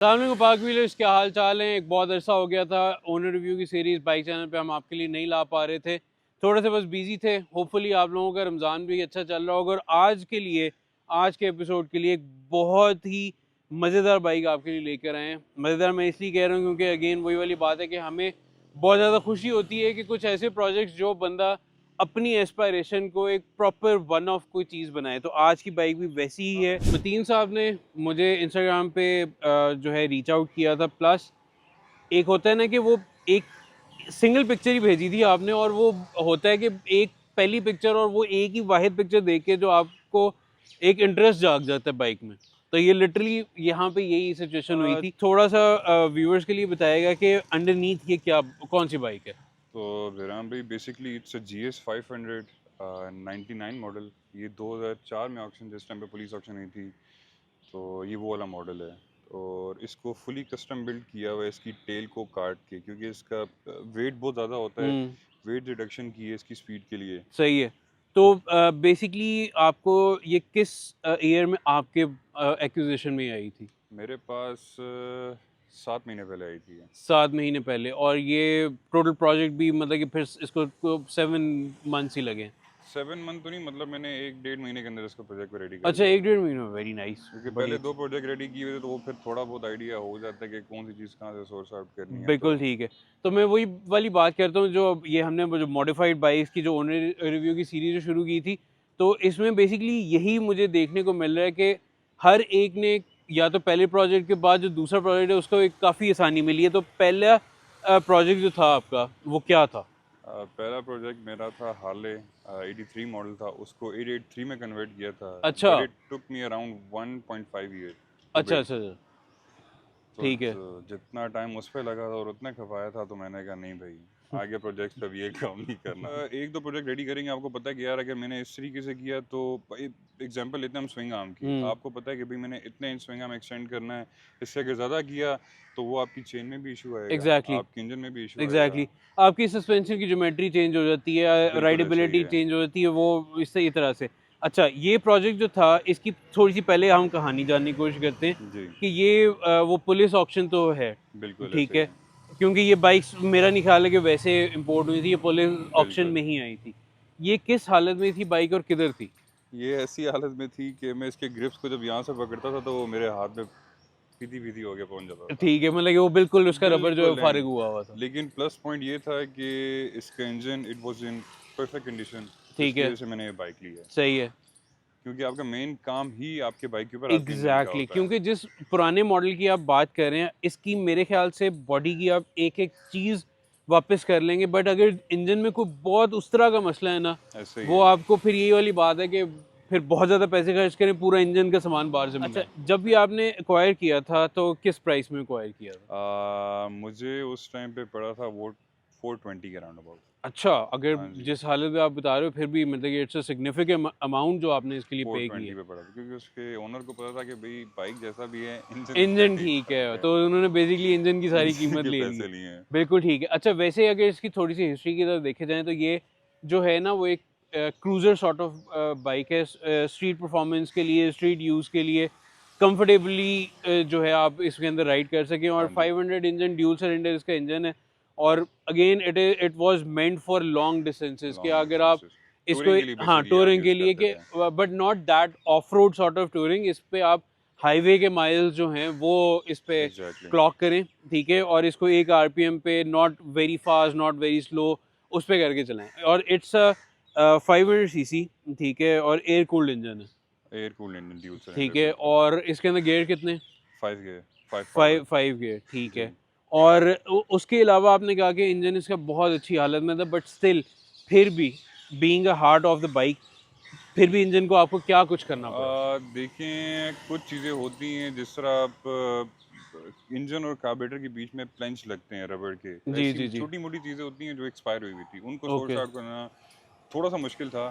अस्सलाम पाक व्हीलर्स, क्या हाल चाल है। एक बहुत अरसा हो गया था ओनर रिव्यू की सीरीज़ बाइक चैनल पे हम आपके लिए नहीं ला पा रहे थे, थोड़े से बस बिजी थे। होपफुली आप लोगों का रमज़ान भी अच्छा चल रहा होगा। और आज के एपिसोड के लिए एक बहुत ही मज़ेदार बाइक आपके लिए लेकर आए हैं। मज़ेदार मैं इसलिए कह रहा हूँ क्योंकि अगेन वही वाली बात है कि हमें बहुत ज़्यादा खुशी होती है कि कुछ ऐसे प्रोजेक्ट्स जो बंदा अपनी एस्पायरेशन को एक प्रॉपर वन ऑफ कोई चीज़ बनाए। तो आज की बाइक भी वैसी ही है। मतीन साहब ने मुझे इंस्टाग्राम पे जो है रीच आउट किया था। प्लस एक होता है ना कि वो एक सिंगल पिक्चर ही भेजी थी आपने, और वो होता है कि एक पहली पिक्चर और वो एक ही वाहिद पिक्चर देख के जो आपको एक इंटरेस्ट जाग जाता है बाइक में। तो ये लिटरली यहाँ पे यही सिचुएशन हुई थी। थोड़ा सा व्यूअर्स के लिए बताएगा कि अंडरनीथ ये क्या कौन सी बाइक है। तो विराम भाई basically it's a GS 500 99 model. ये 2004 में ऑक्शन, जिस टाइम पे पुलिस ऑक्शन हुई थी, तो ये वो वाला मॉडल है। और इसको फुली कस्टम बिल्ड किया हुआ है इसकी टेल को काट के, क्योंकि इसका वेट बहुत ज़्यादा होता है। वेट रिडक्शन की है इसकी स्पीड के लिए। सही है। तो बेसिकली आपको ये किस ईयर में आपके एक्विजिशन में आई थी? मेरे पास 7 महीने पहले आई थी ये। 7 महीने पहले। और ये टोटल प्रोजेक्ट भी मतलब कि फिर इसको 7 मंथ्स ही लगे? 7 मंथ तो नहीं, मतलब मैंने 1-1.5 महीने के अंदर इसको प्रोजेक्ट को रेडी कर अच्छा, लिया एक था। डेढ़ महीने में। वेरी नाइस, क्योंकि बड़ी पहले अच्छी। 2 प्रोजेक्ट रेडी किए हुए थे, तो वो फिर थोड़ा बहुत आइडिया हो जाता है कि कौन सी चीज़ कहाँ से सोर्स आउट करनी है। तो बिल्कुल ठीक है। तो मैं वही वाली बात करता हूँ, जो ये हमने जो मॉडिफाइड बाइक्स की जो ओनर रिव्यू की सीरीज शुरू की थी, तो इसमें बेसिकली यही मुझे देखने को मिल रहा है कि हर एक ने या तो पहले प्रोजेक्ट के बाद जो दूसरा प्रोजेक्ट है उसको एक काफ़ी आसानी मिली है। तो पहला प्रोजेक्ट जो था आपका वो क्या था? पहला प्रोजेक्ट मेरा था हार्ले 83 मॉडल था, उसको 883 में कन्वर्ट किया था। अच्छा but it took me around 1.5 year to अच्छा बिल्ड। अच्छा अच्छा, तो ठीक है। जितना टाइम उस पर लगा था और उतना खपाया था, तो मैंने कहा नहीं भाई, आगे प्रोजेक्ट्स पे भी ये काम नहीं करना। एक दो प्रोजेक्ट रेडी करेंगे, आपको पता है कि यार अगर मैंने इस तरीके से किया तो एग्जांपल लेते हैं हम स्विंग आर्म की। हम्म, आपको पता है कि भाई मैंने इतने इंच स्विंग आर्म एक्सटेंड करना है, इससे अगर ज़्यादा किया तो वो आपकी चेन में भी इशू आएगा, एग्जैक्टली आपके इंजन में भी इशू आएगा। एग्जैक्टली। आपकी सस्पेंशन की ज्योमेट्री चेंज हो जाती है, बिल्कुल ऐसा ही राइडेबिलिटी है। चेंज हो जाती है, वो इससे इस तरह से। अच्छा, ये प्रोजेक्ट जो था इसकी थोड़ी सी पहले हम कहानी जानने की कोशिश करते हैं जी, कि ये वो पुलिस ऑक्शन तो है, बिल्कुल ऐसा ठीक ही है। है। क्योंकि ये बाइक्स मेरा नहीं ख्याल है कि वैसे इंपोर्ट हुई थी, ये पुलिस ऑक्शन बिल्कुल। में ही आई थी। ये किस हालत में थी बाइक और किधर थी? ये ऐसी हालत में थी कि मैं इसके ग्रिप्स को जब यहाँ से पकड़ता था तो वो मेरे हाथ में फीती फीती हो के पहुंच जाता था। ठीक है, मतलब कि वो बिल्कुल उसका रबर जो है वो बिल्कुल फारिग एंड। हुआ हुआ था। लेकिन प्लस पॉइंट ये था कि इसका engine it was in perfect condition, ठीक जिसकी है, वजह से मैंने ये बाइक ली है। सही है। क्योंकि आपका मेन काम ही आपके बाइक के ऊपर आपके इंजन का एग्जैक्टली होता है। क्योंकि जिस पुराने मॉडल की आप बात कर रहे हैं, इसकी मेरे ख्याल से बॉडी की आप एक एक चीज़ वापस कर लेंगे, बट अगर इंजन में कोई बहुत उस तरह का मसला है ना, ऐसे ही वो है। आपको फिर यही वाली बात है कि फिर बहुत ज़्यादा पैसे खर्च करें, पूरा इंजन का सामान बाहर से मंगाएं। अच्छा, जब भी आपने एक्वायर किया था तो किस प्राइस में एक्वायर किया था? मुझे उस टाइम पे पड़ा था वो 420 के राउंड अबाउट। अच्छा, अगर हाँ जी। जिस हालत में आप बता रहे हो फिर भी मतलब कि इट्स अ सिग्निफिकेंट अमाउंट जो आपने इसके लिए पे की 420 है। पे पड़ा था, क्योंकि उसके ओनर को पता था कि भाई बाइक जैसा भी है, इंजन इसका इंजन ठीक ठीक ठाक है, है। तो उन्होंने बेसिकली इंजन की सारी इंजन कीमत के ले ली है। पैसे लिए हैं। बिल्कुल ठीक है। अच्छा, वैसे अगर इसकी थोड़ी सी हिस्ट्री की तरफ देखे जाएँ तो ये जो है ना वो एक क्रूज़र सॉर्ट ऑफ बाइक है। स्ट्रीट परफॉर्मेंस के लिए, स्ट्रीट यूज़ के लिए कंफर्टेबली जो है आप इसके अंदर राइड कर सकें। और हाँ जी। 500 इंजन ड्यूल सिलेंडर इसका इंजन है। और again it was meant for long distances कि लॉन्ग अगर आप डिस्टेंसेस इसको, टूरिंग के लिए हाँ, बेसिकली आप टूरिंग के यूज़ लिए करते कि, थे। But not that of road sort of touring. इस पे आप हाईवे के माइल्स जो हैं वो इस पे एग्जैक्टली। क्लॉक करें, ठीक है। और इसको एक आरपीएम पे, not very fast not very slow, उस पे करके चलाएं। और इट्स अ 500 सीसी, ठीक है, और एयर कूल्ड इंजन है, एयर कूल्ड इंजन ड्यूल ठीक सिलेंडर है। बिल्कुल। और इसके अंदर गियर कितने? 5 gear, 5 five forward. Five gear, ठीक जी। है। और उसके अलावा आपने कहा कि इंजन इसका बहुत अच्छी हालत में था, बट स्टिल फिर भी being a heart of the bike, फिर भी इंजन को आपको क्या कुछ करना पड़ा? देखें, कुछ चीज़ें होती हैं जिस तरह आप इंजन और कार्बोरेटर के बीच में प्लंच लगते हैं रबड़ के। जी ऐसी जी जी। छोटी मोटी चीज़ें होती हैं जो एक्सपायर हुई हुई थी, उनको सोर्स ओके, आउट करना थोड़ा सा मुश्किल था।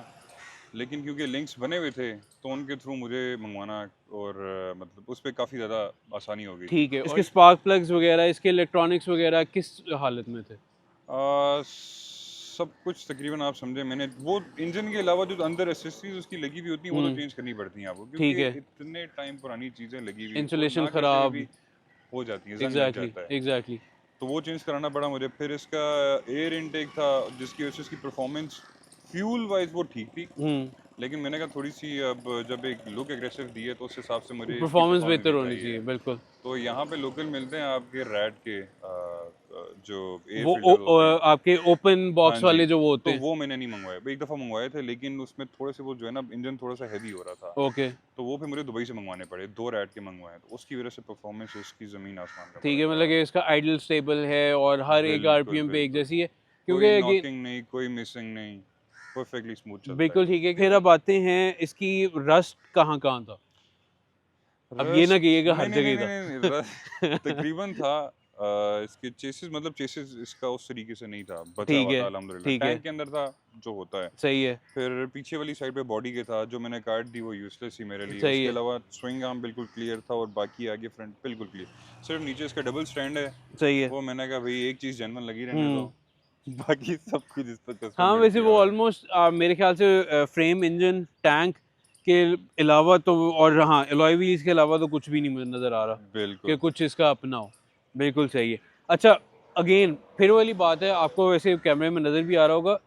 लेकिन क्योंकि लिंक्स बने हुए थे, तो उनके थ्रू मुझे मंगवाना और मतलब उस पर काफ़ी ज़्यादा आसानी हो गई थी। ठीक है। इसके स्पार्क प्लग्स वगैरह, इसके इलेक्ट्रॉनिक्स वगैरह किस हालत में थे? सब कुछ तकरीबन आप समझे। मैंने वो इंजन के अलावा जो अंदर एसेसरीज उसकी लगी हुई होती हैं, वो तो हम्म, चेंज करनी पड़ती हैं आपको, ठीक क्योंकि है। इतने टाइम पुरानी चीज़ें लगी हुई, और इंसुलेशन ना करते हुए खराब। भी हो जाती है, जंग लग एग्जैक्टली जाता है। एग्जैक्टली। तो वो चेंज कराना पड़ा मुझे। फिर इसका एयर इनटेक था, जिसकी वजह से इसकी परफॉर्मेंस फ्यूल वाइज वो ठीक थी, हम्म, लेकिन मैंने कहा थोड़ी सी अब जब एक लुक एग्रेसिव दी है तो उस हिसाब से मुझे इसकी परफॉर्मेंस परफॉर्मेंस बेहतर भी होनी चाहिए। चाहिए, बिल्कुल। तो यहाँ पे लोकल मिलते हैं आपके रैड के जो एयर वो फिल्टर होते हैं। आपके ओपन हाँ बॉक्स जी, वाले जो वो होते तो हैं। वो मैंने नहीं मंगवाए, एक दफ़ा मंगवाए थे, लेकिन उसमें थोड़े से वो जो है ना इंजन थोड़ा सा हैवी हो रहा था, ओके, तो वो फिर मुझे दुबई से मंगवाने पड़े, 2 रैड के मंगवाए, तो उसकी वजह से परफॉर्मेंस इसकी ज़मीन आसमान का ठीक फ़र्क है, मतलब था। कि इसका आइडल स्टेबल है और हर एक बिल्कुल, आरपीएम पे एक बिल्कुल। जैसी है, कोई क्योंकि अगेन नॉकिंग नहीं, कोई मिसिंग नहीं, परफेक्टली स्मूथ चलता है। बिल्कुल ठीक है। फिर अब आते हैं इसकी रस्ट कहाँ कहाँ था। अब ये ना रस्ट कहिएगा नहीं, हर नहीं, नहीं, जगह नहीं, नहीं, था। तकरीबन था। इसके चेसिस मतलब चेसिस इसका उस तरीके से नहीं था, बचा ठीक हुआ है, था अल्हम्दुलिल्लाह। ठीक है, टैंक के अंदर था, जो होता है। सही है, फिर पीछे वाली साइड पे बॉडी के था, जो मैंने काट दी वो यूजलेस ही मेरे लिए। सही उसके है, अलावा स्विंग आर्म बिल्कुल क्लियर था और बाकी आगे फ्रंट बिल्कुल क्लियर। सिर्फ नीचे इसका डबल स्टैंड है, सही है। वो मैंने कहा भाई एक चीज़ जेन्युइन लगी रहने दो, हम्म। बाकी सब कुछ इस पर कस्टम हाँ, मेड वैसे किया वो हुआ है। ऑलमोस्ट मेरे ख्याल से फ्रेम, इंजन, टैंक के अलावा तो, और हाँ एलॉय व्हील्स के अलावा तो कुछ भी नहीं मुझे नज़र आ रहा कि बिल्कुल। कुछ इसका अपना हो। बिल्कुल सही है। अच्छा, अगेन फिर वाली बात है, आपको वैसे कैमरे में नज़र भी आ रहा होगा,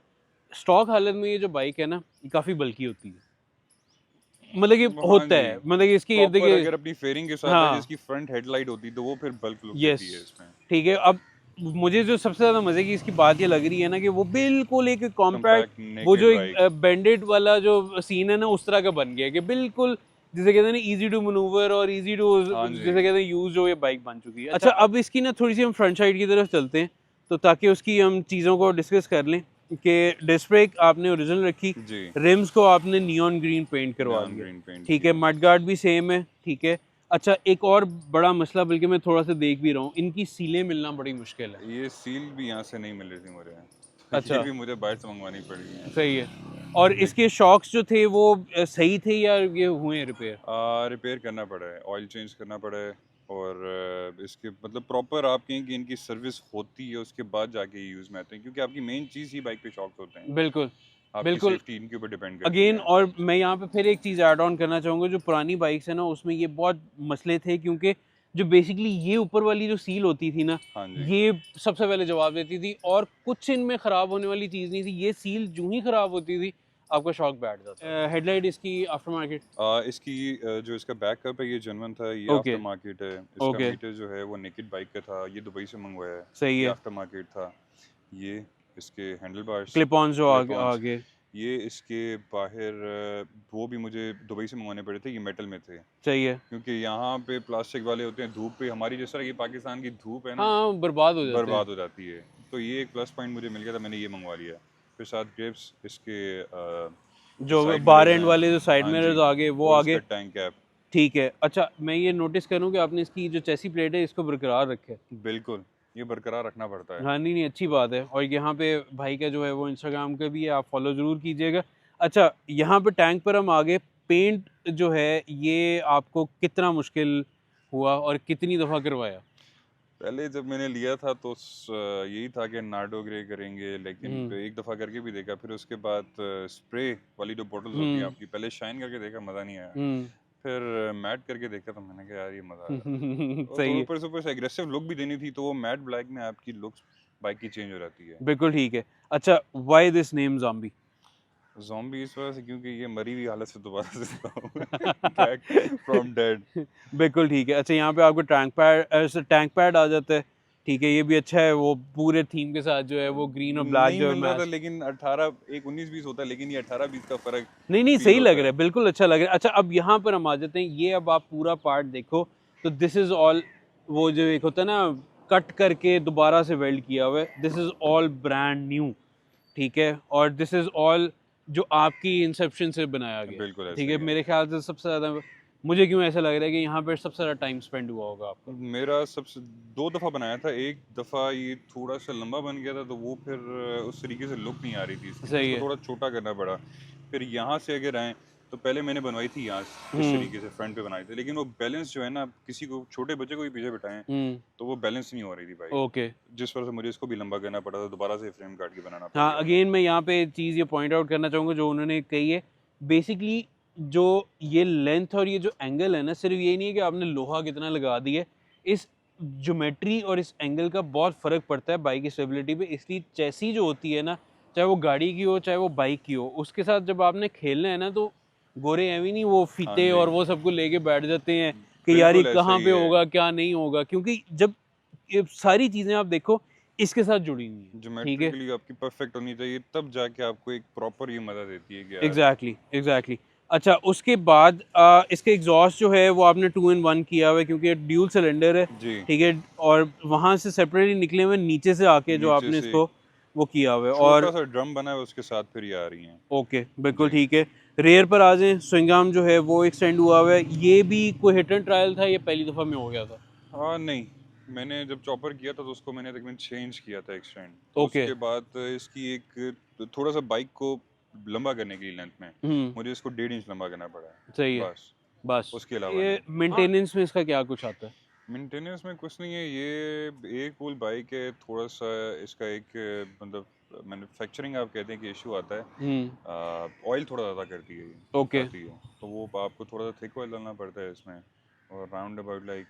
स्टॉक हालत में ये जो बाइक है ना, ये काफ़ी बल्की होती है। मतलब कि हाँ होता जी, है, मतलब कि इसकी इर्द प्रॉपर अगर गिर्द। अपनी फेयरिंग के साथ है हाँ, जिसकी फ्रंट हेडलाइट होती तो वो फिर बल्क लुक यस, देती है इसमें। ठीक है। अब मुझे जो सबसे ज़्यादा मज़े की इसकी बात ये लग रही है ना, कि वो बिल्कुल एक कॉम्पैक्ट, कम्पैक्ट वो जो नेकेड एक बाइक। बेंडेड वाला जो सीन है ना, उस तरह का बन गया है कि बिल्कुल जिसे कहते हैं ना इजी टू मनूवर और इजी टू, हाँ जी। जिसे कहते हैं यूज, जो ये बाइक बन चुकी है। अच्छा, अब इसकी ना थोड़ी सी हम फ्रंट साइड की तरफ चलते हैं, तो ताकि उसकी हम चीज़ों को डिस्कस कर लें कि डिस्क ब्रेक आपने ओरिजिनल रखी, जी, रिम्स को आपने नियॉन ग्रीन पेंट करवा नियॉन दिया, ग्रीन पेंट ठीक है, किया। मड गार्ड भी सेम है, ठीक है। अच्छा, एक और बड़ा मसला, बल्कि मैं थोड़ा सा देख भी रहा हूँ, इनकी सीलें मिलना बड़ी मुश्किल है। ये सील भी यहाँ से नहीं मिल रही थी मुझे, तो ये अच्छा, भी मुझे बाहर से मंगवानी पड़ी है। सही है। और इसके शॉक्स जो थे वो सही थे या ये हुए रिपेयर? रिपेयर करना पड़ा है, ऑयल चेंज करना पड़ा है, और इसके मतलब प्रॉपर आप कहें कि इनकी सर्विस होती है उसके बाद जाके यूज़ में आते हैं, क्योंकि आपकी मेन चीज़ ही बाइक पे शॉक्स होते हैं। बिल्कुल, आपकी बिल्कुल। सेफ्टी इनके ऊपर डिपेंड करती अगेन, है। और मैं यहाँ पे फिर एक चीज़ ऐड ऑन करना चाहूँगा, जो पुरानी बाइक्स है ना, उसमें ये बहुत मसले थे, क्योंकि जो बेसिकली ये ऊपर वाली जो सील होती थी ना, हाँ जी। ये सबसे पहले जवाब देती थी, और कुछ इनमें ख़राब होने वाली चीज़ नहीं थी, ये सील जूं ही ख़राब होती थी आपका शॉक बैठ जाता। हेडलाइट इसकी आफ्टर मार्केट? इसकी जो इसका बैकअप है ये जेन्युइन था, ये ओके, आफ्टर मार्केट है। इसका ओके, मीटर जो है वो नेकेड बाइक का था, ये दुबई से मंगवाया है, सही ये है। आफ्टर मार्केट था। ये इसके हैंडल बार्स, क्लिप ऑन जो क्लिप आगे ऑन्स, आगे, ये इसके बाहर वो भी मुझे दुबई से मंगवाने पड़े थे, ये मेटल में थे, सही है। क्योंकि यहाँ पे प्लास्टिक वाले होते हैं, धूप पे हमारी जिस तरह की पाकिस्तान की धूप है ना, हाँ, बर्बाद हो जाते हैं। बर्बाद हो जाती है। तो ये एक प्लस पॉइंट मुझे मिल गया था, मैंने ये मंगवा लिया। फिर साथ ग्रिप्स इसके, जो जो साइड बार मिरर्स एंड हैं, वाले जो साइड हाँ जी, मिरर्स आगे, वो और इसका आगे, टैंक कैप। ठीक है। अच्छा, मैं ये नोटिस करूँ कि आपने इसकी जो चेसी प्लेट है इसको बरकरार रखे। बिल्कुल, ये बरकरार रखना पड़ता है। हाँ, नहीं नहीं, अच्छी बात है। और यहाँ पे भाई का जो है वो इंस्टाग्राम का भी है, आप फॉलो ज़रूर कीजिएगा। अच्छा, यहाँ पे टैंक पर हम आगे, पेंट जो है ये आपको कितना मुश्किल हुआ और कितनी दफ़ा करवाया? पहले जब मैंने लिया था तो यही था कि नार्डो ग्रे करेंगे, लेकिन हम्म, फिर एक दफ़ा करके भी देखा, फिर उसके बाद स्प्रे वाली जो बॉटल्स होती हैं हम्म, आपकी, पहले शाइन करके देखा, मज़ा नहीं आया। हम्म। फिर मैट करके देखा तो मैंने कहा यार ये मज़ा आया। और सही थोड़ा है, ऊपर से एग्रेसिव लुक भी देनी थी, तो वो मैट ब्लैक में आपकी लुक्स बाइक की चेंज हो जाती है। बिल्कुल ठीक है। अच्छा, why this name zombie? Zombie इस वजह से क्योंकि ये मरी हुई हालत से दोबारा से बैक फ्रॉम डेड। बिल्कुल ठीक है। अच्छा, यहाँ पे आपको टैंक पैड आ जाता है, ठीक है, ये भी अच्छा है, वो पूरे थीम के साथ जो है वो ग्रीन और ब्लैक नहीं जो है मिल रहा था, मैच। लेकिन 18 एक 19-20 होता है, लेकिन ये 18-20 का फ़र्क नहीं नहीं, फील सही लग होता रहा है। है, बिल्कुल अच्छा लग रहा है। अच्छा, अब यहाँ पर हम आ जाते हैं, ये अब आप पूरा पार्ट देखो, तो दिस इज ऑल, वो जो एक होता है ना कट करके दोबारा से वेल्ड किया हुआ है, this is all brand new, ठीक है। और दिस इज ऑल जो आपकी इंसेप्शन से बनाया गया, बिल्कुल ठीक ऐसे है। ही है। मेरे ख्याल से सबसे ज़्यादा, मुझे क्यों ऐसा लग रहा है कि यहाँ पर सबसे ज़्यादा टाइम स्पेंड हुआ होगा आपका। मेरा सबसे 2 दफ़ा बनाया था, एक दफ़ा ये थोड़ा-सा लंबा बन गया था, तो वो फिर उस तरीके से लुक नहीं आ रही थी इसकी, तो सही उसको है। थोड़ा छोटा करना पड़ा। फिर यहाँ से अगर आएँ, तो पहले मैंने बनवाई थी यहाँ से, इस हम्म, तरीके से फ्रंट पे बनाए थे, लेकिन वो बैलेंस जो है ना, किसी को छोटे बच्चे को भी पीछे बिठाएँ, हम्म, तो वो बैलेंस नहीं हो रही थी बाइक। ओके। जिस वजह से मुझे इसको भी लंबा करना पड़ा था, दोबारा से फ्रेम काट के बनाना पड़ हाँ, गया था। अगेन मैं यहाँ पे चीज़ ये पॉइंट आउट करना चाहूँगा जो उन्होंने कही है, बेसिकली जो ये लेंथ और ये जो एंगल है ना, सिर्फ ये नहीं है कि आपने लोहा कितना लगा दिया, इस ज्योमेट्री और इस एंगल का बहुत फ़र्क पड़ता है बाइक की स्टेबिलिटी पे, इसलिए चैसी जो होती है ना, चाहे वो गाड़ी की हो चाहे वो बाइक की हो, उसके साथ जब आपने खेलना है ना तो गोरे एवी नहीं वो हाँ फीते जी, और वो सबको लेके बैठ जाते हैं कि यार ये बिल्कुल ऐसा कहाँ ही पे है। होगा क्या नहीं होगा, क्योंकि जब ये सारी चीज़ें आप देखो इसके साथ जुड़ी हुई हैं, ठीक है। ज्योमेट्रिकली आपकी परफेक्ट होनी चाहिए, तब जाके आपको एक प्रॉपर ये मदद देती है कि यार एग्जैक्टली एग्जैक्टली। अच्छा, उसके बाद इसके एग्जॉस्ट जो है वो आपने 2 in 1 किया हुआ है क्योंकि ड्यूल सिलेंडर है, जी, ठीक है। और वहाँ से सेपरेटली निकले हुए नीचे से आके जो नीचे आपने से एक इसको वो किया हुआ है। छोटा और सा ड्रम बना है, उसके साथ फिर ये आ रही हैं। ओके, बिल्कुल जी। ठीक है। रेयर पर आ जाएं, स्विंग आर्म जो है वो एक्सटेंड हुआ हुआ है, ये भी कोई हिट एंड ट्रायल था, ये पहली दफ़ा में हो गया था? हाँ, नहीं, मैंने जब चॉपर किया था तो उसको मैंने तकरीबन चेंज किया था एक्सटेंड, तो ओके। उसके बाद इसकी एक थोड़ा सा बाइक को लंबा करने के लिए लेंथ में हम्म। मुझे इसको 1.5 इंच लंबा करना पड़ा है, सही है। बस, बस उसके अलावा ये नहीं। हाँ, मेंटेनेंस में इसका क्या कुछ आता है? मेंटेनेंस में कुछ नहीं है, ये एक कूल बाइक है, थोड़ा सा इसका एक मतलब मैन्युफैक्चरिंग आप कहते हैं कि इशू आता है, हम्म। ऑयल थोड़ा ज़्यादा करती है ये, ओके। खाती है, तो वो आपको थोड़ा सा थिक ऑयल डालना पड़ता है इसमें, और राउंड अबाउट लाइक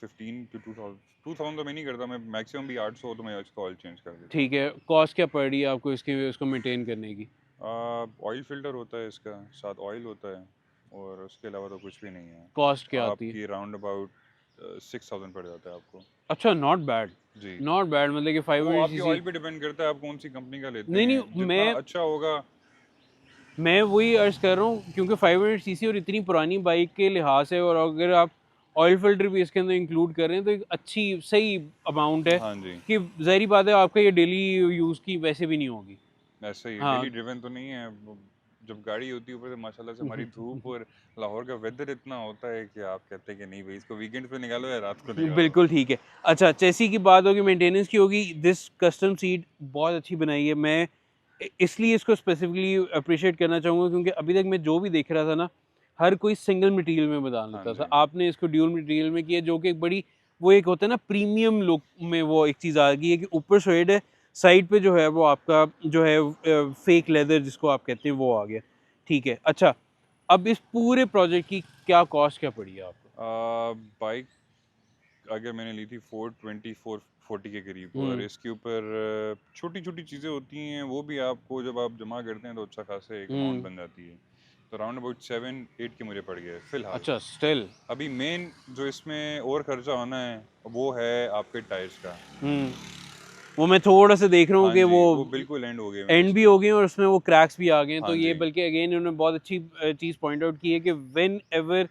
15 टू 2000 तो मैं नहीं करता, मैं मैक्सिमम भी 800 हो तो मैं इसका ऑयल चेंज कर देता हूँ। ठीक है, कॉस्ट क्या पड़ रही है आपको इसकी उसको मेंटेन करने की? ऑयल फिल्टर होता है इसका, साथ ऑयल होता है, और उसके अलावा तो कुछ भी नहीं है। कॉस्ट क्या आती है? आपकी राउंड अबाउट 6000 पड़ जाता है आपको। अच्छा, नॉट बैड। जी, नॉट बैड, मतलब कि वो 500 आपके सीसी। ऑयल पे डिपेंड करता है, आप कौन सी कंपनी का लेते नहीं हैं, नहीं, जितना अच्छा होगा। मैं वही अर्ज कर रहा हूँ क्योंकि 500 सीसी और इतनी पुरानी बाइक के लिहाज से, और अगर आप ऑयल फिल्टर भी इसके अंदर इंक्लूड कर रहे हैं तो एक अच्छी सही अमाउंट है हाँ जी, कि ज़ाहिर बात है आपका ये डेली यूज़ की वैसे भी नहीं होगी। ऐसा ही हाँ। डेली ड्रिवन तो नहीं है जब गाड़ी होती है ऊपर से माशाल्लाह से हमारी धूप और लाहौर का वेदर इतना होता है कि आप कहते हैं कि नहीं भाई इसको वीकेंड पे निकालो या रात को निकालो। बिल्कुल ठीक है। अच्छा, चेसी की बात होगी, मेंटेनेंस की होगी। दिस कस्टम सीट बहुत अच्छी बनाई है, मैं इसलिए इसको स्पेसिफिकली अप्रिशिएट करना चाहूँगा क्योंकि अभी तक मैं जो भी देख रहा था ना, हर कोई सिंगल मटेरियल में बना हाँ लेता था, जी, आपने इसको ड्यूल मटेरियल में किया जो कि एक बड़ी वो एक होता है ना प्रीमियम लुक में, वो एक चीज़ आ गई है कि ऊपर शेड है, साइड पे जो है वो आपका जो है फेक लेदर जिसको आप कहते हैं वो आ गया, ठीक है। अच्छा, अब इस पूरे प्रोजेक्ट की क्या कॉस्ट क्या पड़ी है आपको? बाइक अगर मैंने ली थी 440 के करीब, और हम्म। इसके ऊपर छोटी छोटी चीज़ें होती हैं, वो भी आपको जब आप जमा करते हैं तो अच्छा खासा एक अमाउंट हम्म। बन जाती है, तो राउंड अबाउट 7-8 के मुझे पड़ गए फिलहाल। अच्छा, स्टिल। अभी मेन जो इसमें और खर्चा होना है वो है आपके टायर्स का। हम्म। वो मैं थोड़ा सा देख रहा हूँ हाँ कि वो जी, वो बिल्कुल एंड हो गए मेरे एंड भी इसके। हो गए और उसमें वो क्रैक्स भी आ गए हैं, तो हाँ ये जी, बल्कि अगेन उन्होंने बहुत अच्छी चीज़ पॉइंट आउट की है कि whenever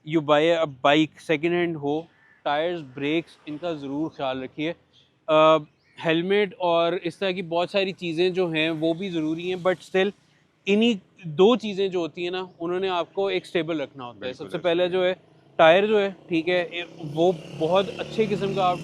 you buy a bike second hand हो, टायर्स ब्रेक्स इनका ज़रूर ख्याल रखिए। हेलमेट और इस तरह की बहुत सारी चीज़ें जो हैं वो भी ज़रूरी हैं, बट स्टिल इन्हीं दो चीज़ें जो होती हैं ना, उन्होंने आपको एक स्टेबल रखना होता है। बिल्कुल सबसे ऐसा पहले ही जो है। है टायर जो है, ठीक है, वो बहुत अच्छे किस्म का आप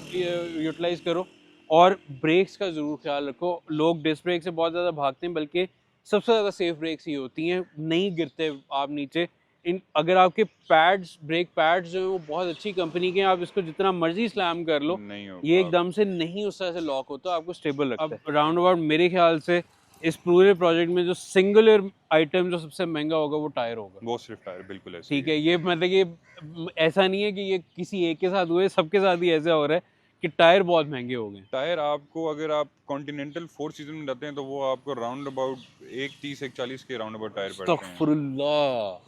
यूटिलाइज करो, और ब्रेक्स का ज़रूर ख्याल रखो। लोग डिस्क ब्रेक से बहुत ज़्यादा भागते हैं, बल्कि सबसे ज़्यादा सेफ ब्रेक्स ही होती हैं, नहीं गिरते आप नीचे। इन अगर आपके पैड्स, ब्रेक पैड्स जो हैं वो बहुत अच्छी कंपनी के हैं, आप इसको जितना मर्जी स्लैम कर लो, नहीं ये होगा। एकदम से नहीं उस तरह से लॉक होता, आपको स्टेबल रखता है। अब राउंड अबाउट मेरे ख्याल से इस पूरे प्रोजेक्ट में जो सिंगुलर आइटम जो सबसे महंगा होगा वो टायर होगा, वो सिर्फ टायर, बिल्कुल ऐसे ही ठीक है। है। ये मतलब कि ऐसा नहीं है कि ये किसी एक के साथ हुए, सबके साथ ही ऐसा हो रहा है कि टायर बहुत महंगे हो गए। टायर आपको अगर आप कॉन्टिनेंटल 4 सीजन में जाते हैं तो वो आपको राउंड अबाउट 130-140 के राउंड अबाउट टायर पड़ते हैं। अस्तगफुरुल्लाह,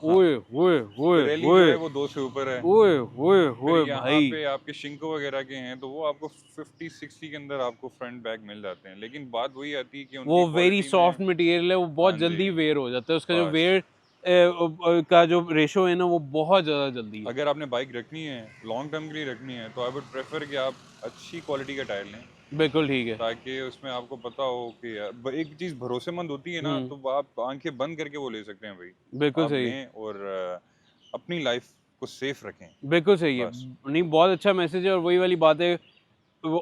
हाँ, ओए ओए ओए पिरेली जो ओए है वो 2 से ऊपर है। ओए ओए फिर ओए यहाँ भाई, पे आपके शिंको वगैरह के हैं तो वो आपको 50-60 के अंदर आपको फ्रंट बैक मिल जाते हैं, लेकिन बात वही आती है कि वो उनकी वेरी क्वालिटी सॉफ्ट में। मटेरियल है, वो बहुत हाँ जी, जल्दी वेयर हो जाता है, उसका जो बस। वेयर का जो रेशो है ना वो बहुत ज़्यादा जल्दी है। अगर आपने बाइक रखनी है, लॉन्ग टर्म के लिए रखनी है, तो आई वुड प्रेफर कि आप अच्छी क्वालिटी का टायर लें, बिल्कुल ठीक है। ताकि उसमें आपको पता हो कि यार एक चीज़ भरोसेमंद होती है ना, हम्म। तो वो आप आंखें बंद करके वो ले सकते हैं भाई। बिल्कुल आप सही है। लें और अपनी लाइफ को सेफ रखें, बिल्कुल सही है। बस। नहीं, बहुत अच्छा मैसेज है, और वही वाली बात है,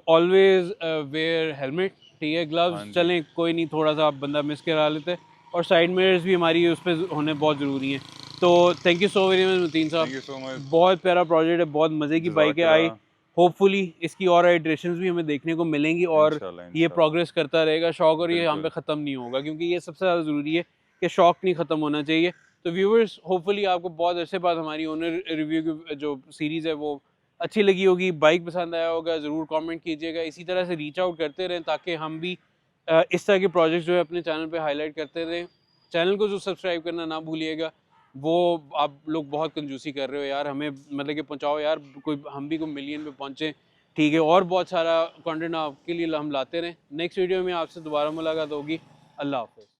ऑलवेज वेयर हेलमेट, ठीक है, हाँ ग्लव्स जी, चलें कोई नहीं, थोड़ा सा बंदा मिस करा लेते हैं, और साइड मिरर्स भी हमारी उस पर होने बहुत ज़रूरी हैं। तो thank you so very much Mateen साहब, थैंक यू सो मच। बहुत प्यारा प्रोजेक्ट है, बहुत मज़े की बाइक है। आई जज़ाकल्लाह। होपफुली इसकी और आइट्रेशंस भी हमें देखने को मिलेंगी, और इंशाल्लाह, ये इंशाल्लाह। प्रोग्रेस करता रहेगा शौक, और ये यहाँ पे बिल्कुल। ख़त्म नहीं होगा, क्योंकि ये सबसे ज़्यादा ज़रूरी है कि शौक नहीं ख़त्म होना चाहिए। तो व्यूवर्स, होपफुली आपको बहुत अरसे बाद हमारी ओनर रिव्यू की जो सीरीज़ है वो अच्छी लगी होगी, बाइक पसंद आया होगा, ज़रूर कमेंट कीजिएगा। इसी तरह से रीच आउट करते रहें ताकि हम भी इस तरह के प्रोजेक्ट जो है अपने चैनल पे हाईलाइट करते रहें। चैनल को जो सब्सक्राइब करना ना भूलिएगा। वो आप लोग बहुत कंजूसी कर रहे हो यार, हमें मतलब कि पहुंचाओ यार, कोई हम भी कोई मिलियन पे पहुंचे, ठीक है। और बहुत सारा कंटेंट आपके लिए हम लाते रहें। नेक्स्ट वीडियो में आपसे दोबारा मुलाकात होगी। अल्लाह हाफ़िज़।